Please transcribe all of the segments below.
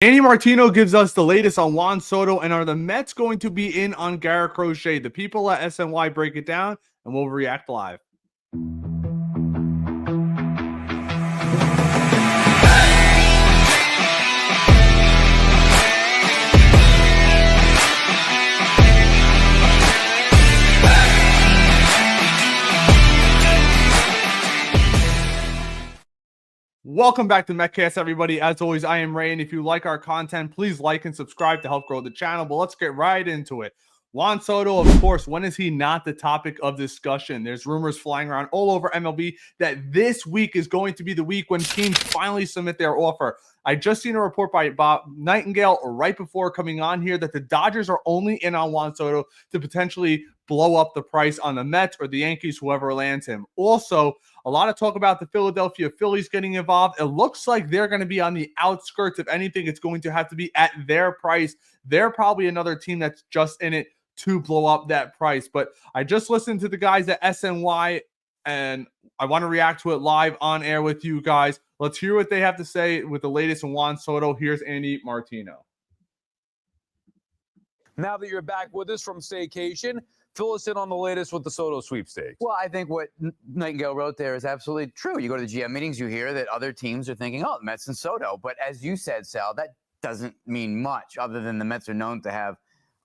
Andy Martino gives us the latest on Juan Soto, and are the Mets going to be in on Garrett Crochet? The people at SNY break it down, and we'll react live. Welcome back to MetCast, everybody. As always, I am Ray, and if you like our content, please like and subscribe to help grow the channel. But let's get right into it. Juan Soto, of course, when is he not the topic of discussion? There's rumors flying around all over MLB that this week is going to be the week when teams finally submit their offer. I just seen a report by Bob Nightingale right before coming on here that the Dodgers are only in on Juan Soto to potentially blow up the price on the Mets or the Yankees, whoever lands him. Also, a lot of talk about the Philadelphia Phillies getting involved. It looks like they're going to be on the outskirts. If anything, it's going to have to be at their price. They're probably another team that's just in it to blow up that price. But I just listened to the guys at SNY, and I want to react to it live on air with you guys. Let's hear what they have to say with the latest on Juan Soto. Here's Andy Martino. Now that you're back with us from staycation, fill us in on the latest with the Soto sweepstakes. Well, I think what Nightingale wrote there is absolutely true. You go to the GM meetings, you hear that other teams are thinking, oh, Mets and Soto. But as you said, Sal, that doesn't mean much other than the Mets are known to have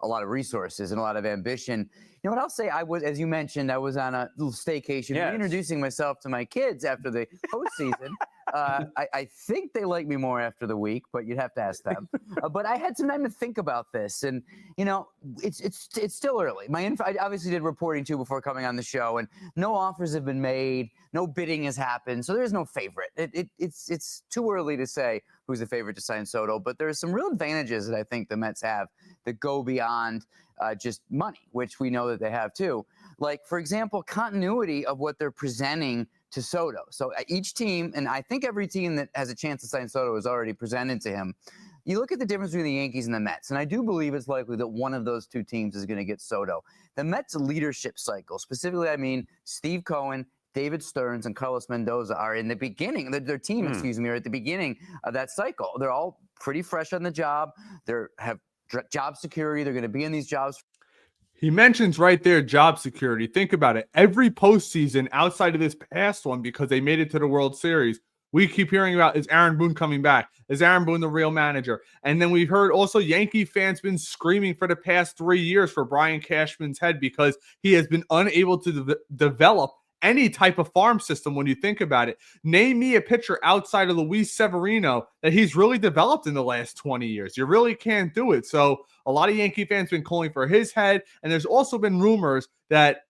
a lot of resources and a lot of ambition. You know what I'll say? As you mentioned, I was on a little staycation, reintroducing myself to my kids after the postseason. I think they like me more after the week, but you'd have to ask them. But I had some time to think about this, and you know, it's still early. I obviously did reporting too before coming on the show, and no offers have been made, no bidding has happened, so there's no favorite. It's too early to say who's the favorite to sign Soto, but there's some real advantages that I think the Mets have that go beyond just money, which we know that they have too. Like, for example, continuity of what they're presenting to Soto. So each team, and I think every team that has a chance to sign Soto is already presented to him. You look at the difference between the Yankees and the Mets, and I do believe it's likely that one of those two teams is going to get Soto. The Mets' leadership cycle, specifically, I mean, Steve Cohen, David Stearns, and Carlos Mendoza are in the beginning. Their team, are at the beginning of that cycle. They're all pretty fresh on the job. They have job security. They're going to be in these jobs. He mentions right there job security. Think about it. Every postseason outside of this past one, because they made it to the World Series, we keep hearing about, is Aaron Boone coming back? Is Aaron Boone the real manager? And then we've heard also Yankee fans been screaming for the past 3 years for Brian Cashman's head because he has been unable to develop any type of farm system when you think about it. Name me a pitcher outside of Luis Severino that he's really developed in the last 20 years. You really can't do it. So a lot of Yankee fans been calling for his head, and there's also been rumors that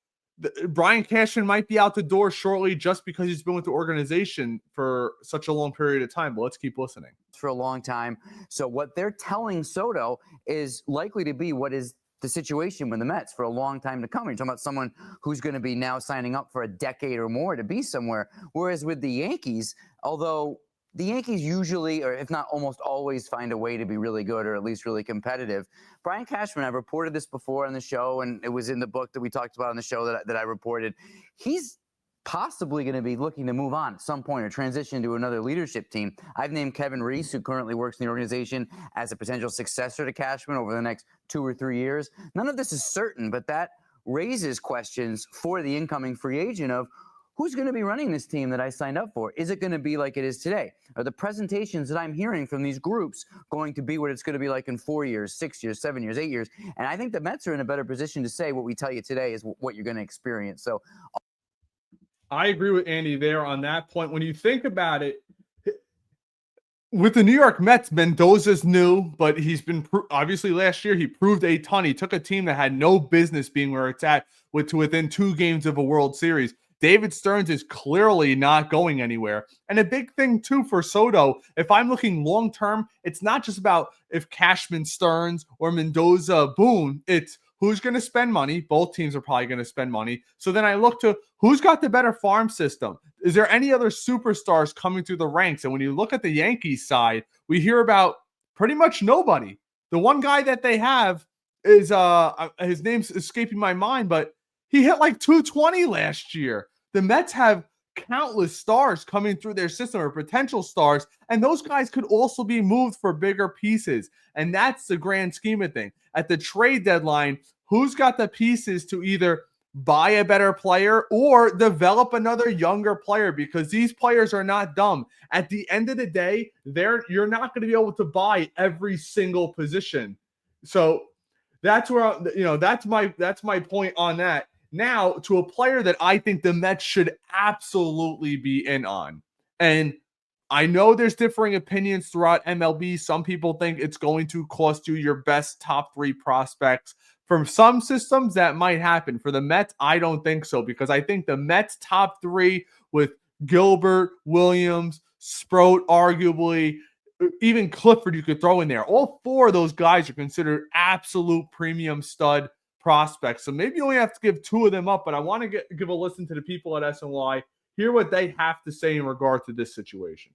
Brian Cashman might be out the door shortly just because he's been with the organization for such a long period of time. But let's keep listening. For a long time. So what they're telling Soto is likely to be what is the situation with the Mets for a long time to come. You're talking about someone who's going to be now signing up for a decade or more to be somewhere. Whereas with the Yankees, although the Yankees usually, or if not almost always, find a way to be really good or at least really competitive. Brian Cashman, I've reported this before on the show, and it was in the book that we talked about on the show that I reported. He's possibly going to be looking to move on at some point or transition to another leadership team. I've named Kevin Reese, who currently works in the organization, as a potential successor to Cashman over the next 2 or 3 years. None of this is certain, but that raises questions for the incoming free agent of who's going to be running this team that I signed up for? Is it going to be like it is today? Are the presentations that I'm hearing from these groups going to be what it's going to be like in 4 years, 6 years, 7 years, 8 years? And I think the Mets are in a better position to say what we tell you today is what you're going to experience. So I agree with Andy there on that point. When you think about it, with the New York Mets, Mendoza's new, but he's been obviously last year he proved a ton. He took a team that had no business being where it's at to within 2 games of a World Series. David Stearns is clearly not going anywhere. And a big thing, too, for Soto, if I'm looking long-term, it's not just about if Cashman, Stearns, or Mendoza, Boone. It's who's going to spend money. Both teams are probably going to spend money. So then I look to who's got the better farm system. Is there any other superstars coming through the ranks? And when you look at the Yankees side, we hear about pretty much nobody. The one guy that they have is, his name's escaping my mind, but he hit like 220 last year. The Mets have countless stars coming through their system or potential stars, and those guys could also be moved for bigger pieces. And that's the grand scheme of thing. At the trade deadline, who's got the pieces to either buy a better player or develop another younger player? Because these players are not dumb. At the end of the day, you're not going to be able to buy every single position. So that's where that's my point on that. Now to a player that I think the Mets should absolutely be in on. And I know there's differing opinions throughout MLB. Some people think it's going to cost you your best top 3 prospects. From some systems, that might happen. For the Mets, I don't think so, because I think the Mets top 3 with Gilbert, Williams, Sproat, arguably, even Clifford you could throw in there. All 4 of those guys are considered absolute premium stud prospects. So maybe you only have to give 2 of them up, but I want to give a listen to the people at SNY, hear what they have to say in regard to this situation.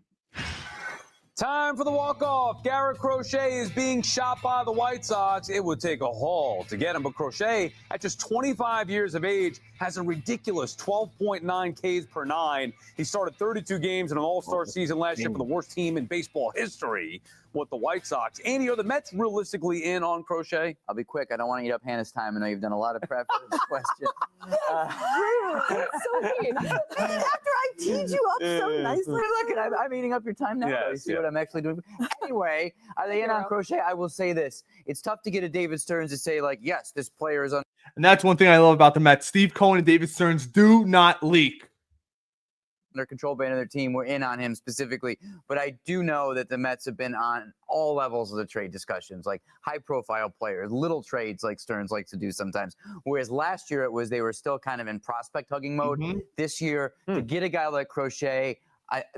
Time for the walk-off. Garrett Crochet is being shot by the White Sox. It would take a haul to get him, but Crochet, at just 25 years of age, has a ridiculous 12.9 Ks per 9. He started 32 games in an all-star season last year for the worst team in baseball history with the White Sox. Andy, are the Mets realistically in on Crochet? I'll be quick. I don't want to eat up Hannah's time. I know you've done a lot of prep for this question. So mean. After I teed you up so nicely. Look, I'm eating up your time now. Yes, You see what I'm actually doing? Anyway, are they in on Crochet? I will say this. It's tough to get a David Stearns to say, like, yes, this player is on. And that's one thing I love about the Mets. Steve Cohen and David Stearns do not leak. Under control by another team. We're in on him specifically. But I do know that the Mets have been on all levels of the trade discussions, like high-profile players, little trades like Stearns likes to do sometimes. Whereas last year they were still kind of in prospect-hugging mode. This year, to get a guy like Crochet,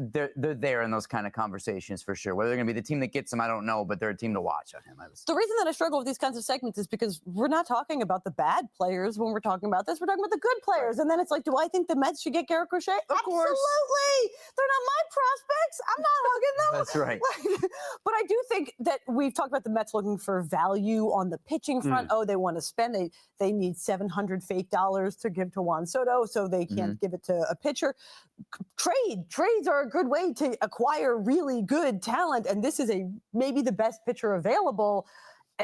they're there in those kind of conversations for sure. Whether they're going to be the team that gets him, I don't know, but they're a team to watch on him. The reason that I struggle with these kinds of segments is because we're not talking about the bad players when we're talking about this. We're talking about the good players. And then it's like, do I think the Mets should get Garrett Crochet? Of course. Absolutely. They're not my prospects. I'm not hugging them. That's right. But I do think that we've talked about the Mets looking for value on the pitching front. Oh, they want to spend. They need $700 fake dollars to give to Juan Soto, so they can't give it to a pitcher. Trades are a good way to acquire really good talent, and this is maybe the best pitcher available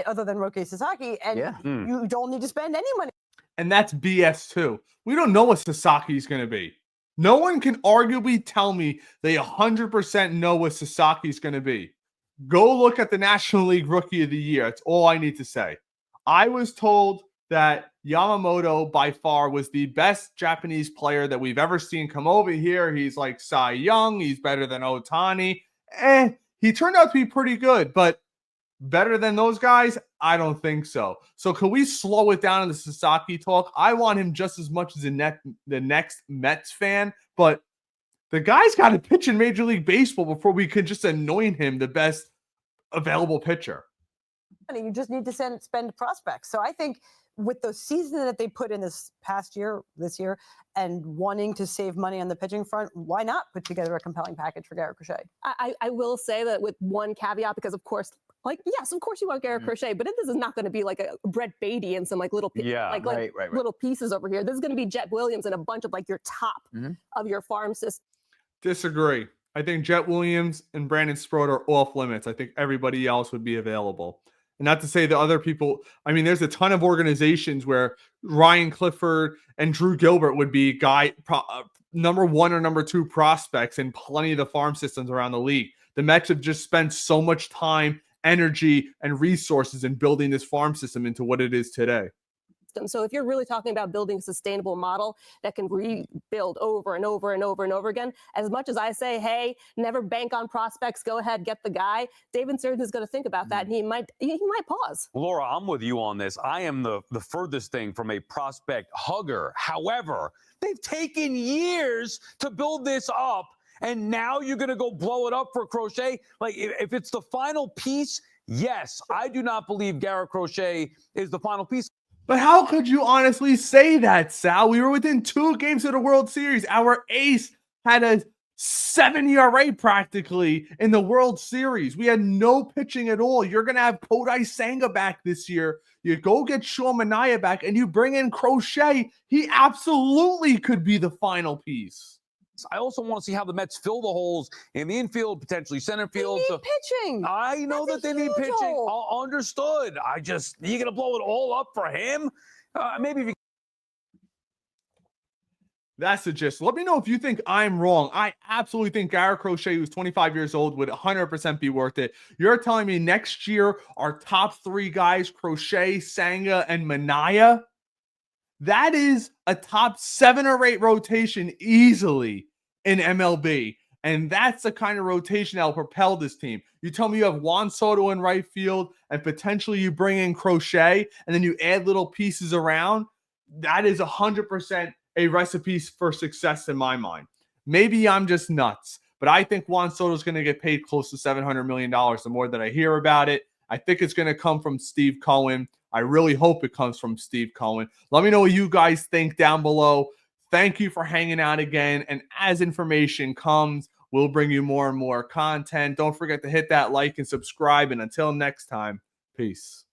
other than Roque Sasaki, and you don't need to spend any money. And that's BS too. We don't know what Sasaki's going to be. No one can arguably tell me they 100% know what Sasaki's going to be. Go look at the National League Rookie of the Year. That's all I need to say. I was told that Yamamoto by far was the best Japanese player that we've ever seen come over here. He's like Cy Young. He's better than Ohtani. He turned out to be pretty good, but better than those guys? I don't think so. So can we slow it down in the Sasaki talk? I want him just as much as the next Mets fan, but the guy's got to pitch in Major League Baseball before we could just anoint him the best available pitcher. You just need to spend prospects. So I think with the season that they put in this year, and wanting to save money on the pitching front, why not put together a compelling package for Garrett Crochet? I will say that with one caveat, because of course, yes, of course you want Garrett Crochet, but this is not going to be like a Brett Beatty and some little little pieces over here. This is going to be Jet Williams and a bunch of your top of your farm system. Disagree. I think Jet Williams and Brandon Sproat are off limits. I think everybody else would be available. And not to say the other people, I mean, there's a ton of organizations where Ryan Clifford and Drew Gilbert would be number 1 or number 2 prospects in plenty of the farm systems around the league. The Mets have just spent so much time, energy, and resources in building this farm system into what it is today. So if you're really talking about building a sustainable model that can rebuild over and over and over and over again, as much as I say, hey, never bank on prospects, go ahead, get the guy, David Stearns is going to think about that, and he might pause. Laura, I'm with you on this. I am the furthest thing from a prospect hugger. However, they've taken years to build this up, and now you're going to go blow it up for Crochet? If it's the final piece, yes, I do not believe Garrett Crochet is the final piece. But how could you honestly say that, Sal? We were within 2 games of the World Series. Our ace had a 7 ERA practically in the World Series. We had no pitching at all. You're going to have Kodai Senga back this year. You go get Sean Manaea back, and you bring in Crochet. He absolutely could be the final piece. I also want to see how the Mets fill the holes in the infield, potentially center They field. need pitching. I know That's that a they need huge pitching. hole. Understood. You're going to blow it all up for him? Maybe if you That's the gist. Let me know if you think I'm wrong. I absolutely think Garrett Crochet, who's 25 years old, would 100% be worth it. You're telling me next year our top 3 guys, Crochet, Senga, and Manaya, that is a top 7 or 8 rotation easily in MLB. And that's the kind of rotation that will propel this team. You tell me you have Juan Soto in right field and potentially you bring in Crochet and then you add little pieces around. That is 100% a recipe for success in my mind. Maybe I'm just nuts, but I think Juan Soto is going to get paid close to $700 million the more that I hear about it. I think it's going to come from Steve Cohen. I really hope it comes from Steve Cohen. Let me know what you guys think down below. Thank you for hanging out again. And as information comes, we'll bring you more and more content. Don't forget to hit that like and subscribe. And until next time, peace.